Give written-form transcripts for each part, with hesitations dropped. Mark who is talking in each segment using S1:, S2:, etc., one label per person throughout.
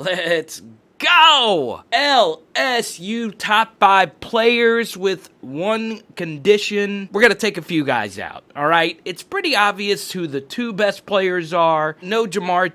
S1: Let's go! LSU top 5 players with one condition. We're going to take a few guys out, all right? It's pretty obvious who the 2 best players are. No Jamar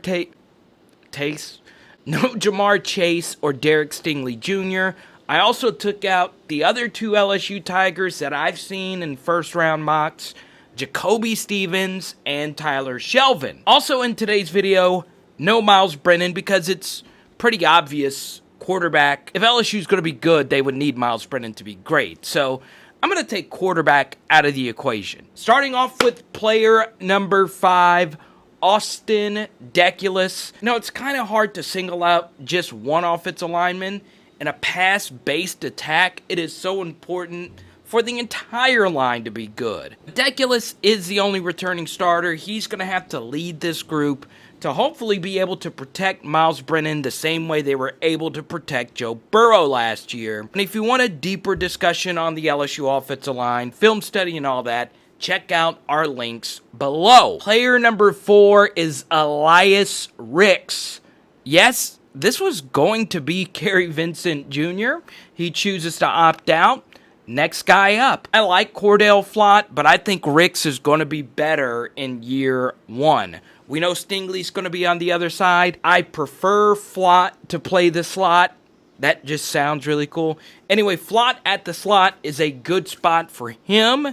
S1: Chase or Derek Stingley Jr. I also took out the other 2 LSU Tigers that I've seen in first-round mocks, Jacoby Stevens and Tyler Shelvin. Also in today's video, no Myles Brennan because it's pretty obvious quarterback. If LSU's going to be good, they would need Myles Brennan to be great. So I'm going to take quarterback out of the equation. Starting off with player number 5, Austin Deculus. Now, it's kind of hard to single out just one offensive lineman. In a pass-based attack, it is so important for the entire line to be good. Deculus is the only returning starter. He's going to have to lead this group to hopefully be able to protect Myles Brennan the same way they were able to protect Joe Burrow last year. And if you want a deeper discussion on the LSU offensive line, film study and all that, check out our links below. Player number 4 is Elias Ricks. Yes, this was going to be Kerry Vincent Jr. He chooses to opt out. Next guy up. I like Cordell Flott, but I think Ricks is going to be better in year 1. We know Stingley's going to be on the other side. I prefer Flott to play the slot. That just sounds really cool. Anyway, Flott at the slot is a good spot for him.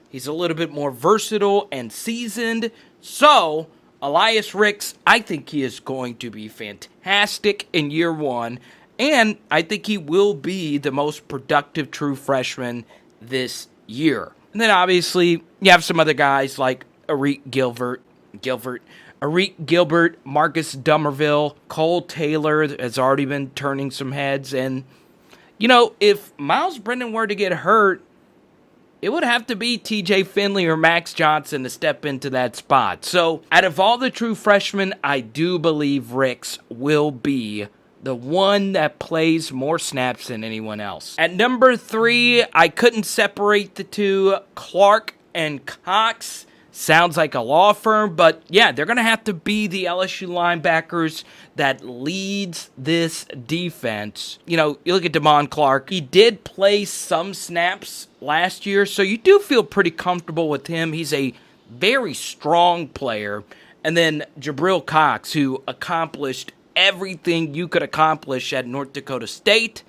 S1: He's a little bit more versatile and seasoned. So, Elias Ricks, I think he is going to be fantastic in year 1. And I think he will be the most productive true freshman this year. And then obviously, you have some other guys like Arik Gilbert, Marcus Dummerville, Cole Taylor has already been turning some heads. And, you know, if Myles Brennan were to get hurt, it would have to be TJ Finley or Max Johnson to step into that spot. So, out of all the true freshmen, I do believe Ricks will be the one that plays more snaps than anyone else. At number 3, I couldn't separate the 2, Clark and Cox. Sounds like a law firm, but yeah, they're going to have to be the LSU linebackers that leads this defense. You know, you look at Damon Clark. He did play some snaps last year, so you do feel pretty comfortable with him. He's a very strong player. And then Jabril Cox, who accomplished everything you could accomplish at North Dakota State.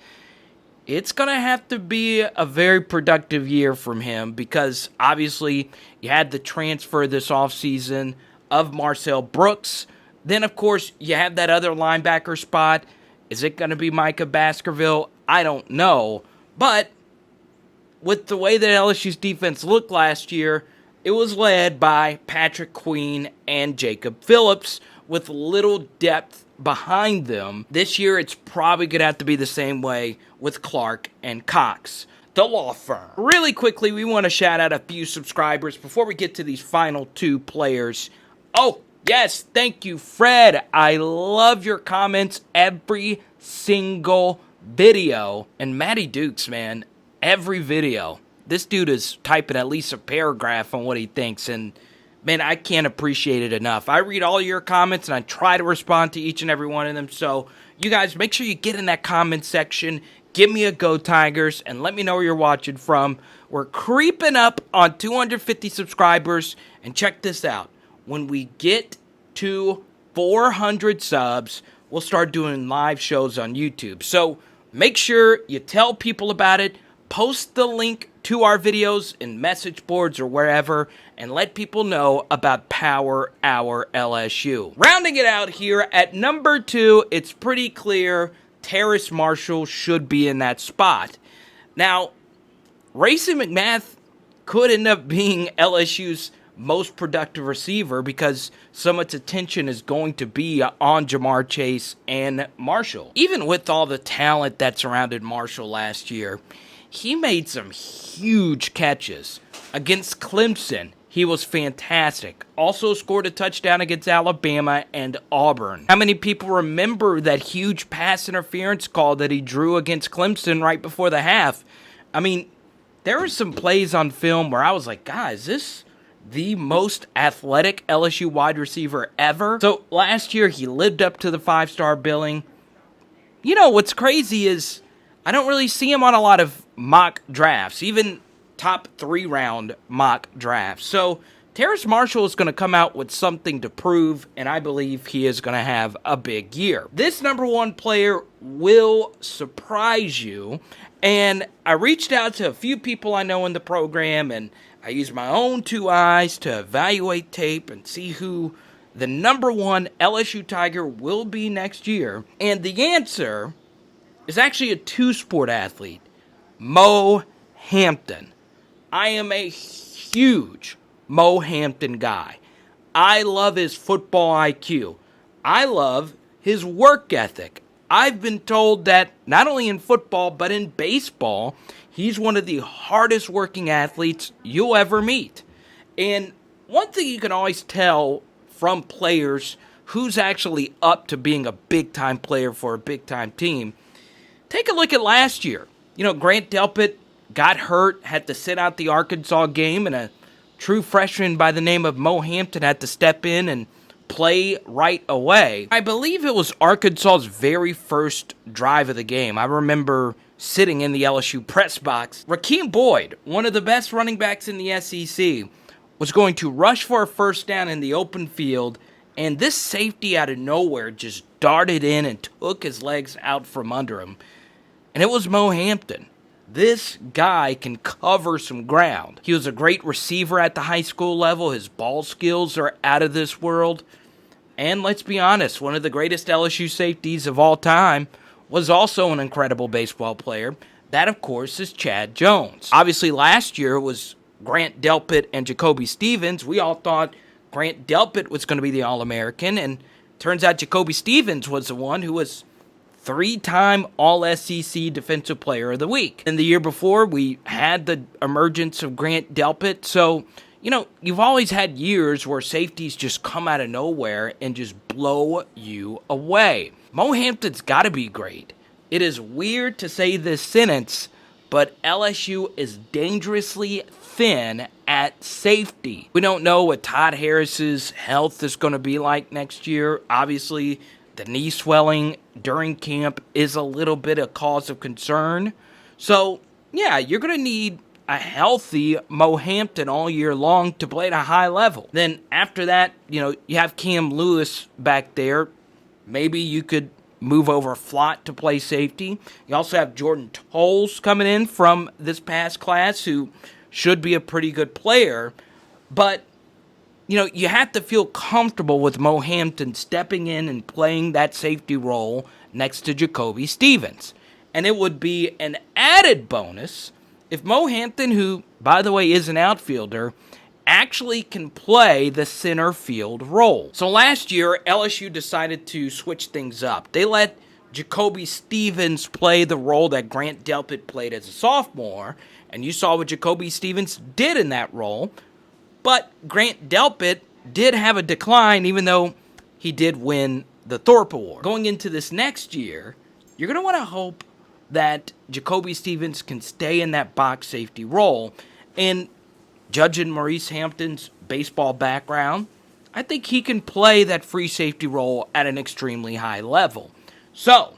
S1: It's going to have to be a very productive year from him because obviously you had the transfer this offseason of Marcel Brooks. Then, of course, you have that other linebacker spot. Is it going to be Micah Baskerville? I don't know. But with the way that LSU's defense looked last year, it was led by Patrick Queen and Jacob Phillips with little depth behind them. This year, it's probably going to have to be the same way with Clark and Cox, the law firm. Really quickly, we want to shout out a few subscribers before we get to these final 2 players. Oh, yes, thank you, Fred. I love your comments every single video. And Matty Dukes, man, every video. This dude is typing at least a paragraph on what he thinks, and man, I can't appreciate it enough. I read all your comments, and I try to respond to each and every one of them. So, you guys, make sure you get in that comment section. Give me a Go Tigers, and let me know where you're watching from. We're creeping up on 250 subscribers. And check this out. When we get to 400 subs, we'll start doing live shows on YouTube. So, make sure you tell people about it. Post the link to our videos in message boards or wherever and let people know about Power Hour LSU. Rounding it out here at number 2, it's pretty clear Terrace Marshall should be in that spot. Now, Racey McMath could end up being LSU's most productive receiver because so much attention is going to be on Jamar Chase and Marshall. Even with all the talent that surrounded Marshall last year, he made some huge catches. Against Clemson, he was fantastic. Also scored a touchdown against Alabama and Auburn. How many people remember that huge pass interference call that he drew against Clemson right before the half? I mean, there were some plays on film where I was like, guys, this the most athletic LSU wide receiver ever. So last year, he lived up to the 5-star billing. you know, what's crazy is I don't really see him on a lot of mock drafts, even top 3-round mock drafts. So Terrace Marshall is going to come out with something to prove, and I believe he is going to have a big year. This number 1 player will surprise you, and I reached out to a few people I know in the program, and I used my own 2 eyes to evaluate tape and see who the number 1 LSU Tiger will be next year. And the answer is actually a 2-sport athlete, Mo Hampton. I am a huge Mo Hampton guy. I love his football IQ. I love his work ethic. I've been told that not only in football, but in baseball, he's one of the hardest working athletes you'll ever meet. And one thing you can always tell from players who's actually up to being a big-time player for a big-time team, take a look at last year. You know, Grant Delpit got hurt, had to sit out the Arkansas game, and a true freshman by the name of Mo Hampton had to step in and play right away. I believe it was Arkansas's very first drive of the game. I remember sitting in the LSU press box. Rakeem Boyd, one of the best running backs in the SEC, was going to rush for a first down in the open field, and this safety out of nowhere just darted in and took his legs out from under him. And it was Mo Hampton. This guy can cover some ground. He was a great receiver at the high school level. His ball skills are out of this world. And let's be honest, one of the greatest LSU safeties of all time was also an incredible baseball player. That, of course, is Chad Jones. Obviously, last year was Grant Delpit and Jacoby Stevens. We all thought Grant Delpit was going to be the All-American, and turns out Jacoby Stevens was the one who was 3-time All-SEC Defensive Player of the Week. And the year before, we had the emergence of Grant Delpit. So, you know, you've always had years where safeties just come out of nowhere and just blow you away. Mo Hampton's got to be great. It is weird to say this sentence, but LSU is dangerously thin at safety. We don't know what Todd Harris's health is going to be like next year. Obviously, the knee swelling during camp is a little bit a cause of concern. So, yeah, you're going to need a healthy Mo Hampton all year long to play at a high level. Then after that, you know, you have Cam Lewis back there. Maybe you could move over Flott to play safety. You also have Jordan Tolles coming in from this past class who should be a pretty good player. But you know, you have to feel comfortable with Mo Hampton stepping in and playing that safety role next to Jacoby Stevens. And it would be an added bonus if Mo Hampton, who, by the way, is an outfielder, actually can play the center field role. So last year, LSU decided to switch things up. They let Jacoby Stevens play the role that Grant Delpit played as a sophomore, and you saw what Jacoby Stevens did in that role. But Grant Delpit did have a decline, even though he did win the Thorpe Award. Going into this next year, you're going to want to hope that Jacoby Stevens can stay in that box safety role. And judging Maurice Hampton's baseball background, I think he can play that free safety role at an extremely high level. So,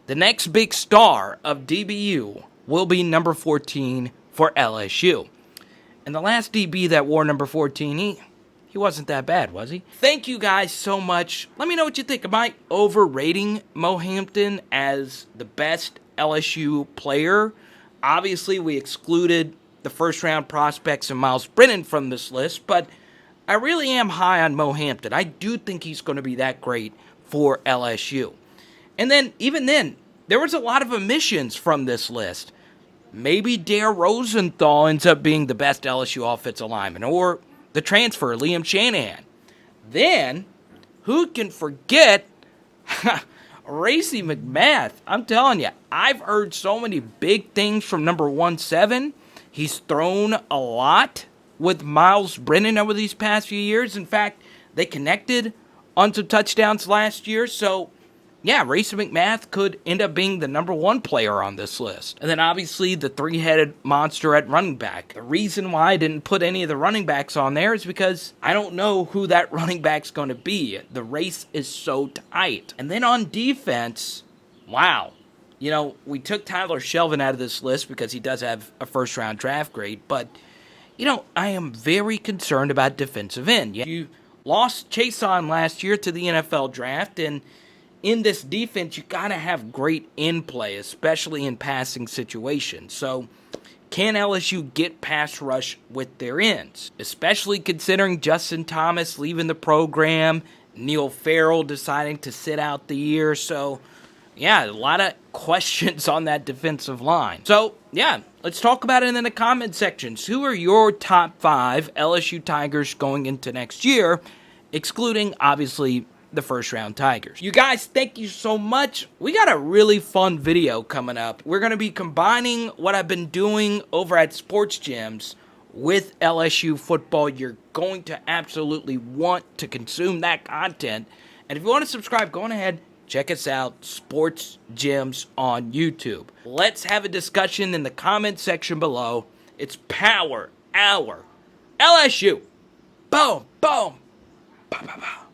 S1: the next big star of DBU will be number 14 for LSU. And the last DB that wore number 14, he wasn't that bad, was he? Thank you guys so much. Let me know what you think. Am I overrating Mo Hampton as the best LSU player? Obviously, we excluded the first-round prospects and Myles Brennan from this list, but I really am high on Mo Hampton. I do think he's going to be that great for LSU. And then, even then, there was a lot of omissions from this list. Maybe Dare Rosenthal ends up being the best LSU offensive lineman, or the transfer, Liam Shanahan. Then, who can forget Racey McMath? I'm telling you, I've heard so many big things from number 17. He's thrown a lot with Myles Brennan over these past few years. In fact, they connected on some touchdowns last year, so yeah, Racey McMath could end up being the number 1 player on this list. And then obviously the 3-headed monster at running back. The reason why I didn't put any of the running backs on there is because I don't know who that running back's going to be. The race is so tight. And then on defense, Wow. We took Tyler Shelvin out of this list because he does have a first-round draft grade, but, I am very concerned about defensive end. You lost Chase on last year to the NFL draft, and in this defense, you got to have great end play, especially in passing situations. So, can LSU get pass rush with their ends? Especially considering Justin Thomas leaving the program, Neil Farrell deciding to sit out the year. So, yeah, a lot of questions on that defensive line. So, yeah, let's talk about it in the comment sections. Who are your top 5 LSU Tigers going into next year, excluding, obviously, the first-round Tigers? You guys, thank you so much. We got a really fun video coming up. We're going to be combining what I've been doing over at Sports Gyms with LSU football. You're going to absolutely want to consume that content. And if you want to subscribe, go on ahead, check us out, Sports Gyms on YouTube. Let's have a discussion in the comment section below. It's Power Hour LSU. Boom, boom, pow, pow, pow.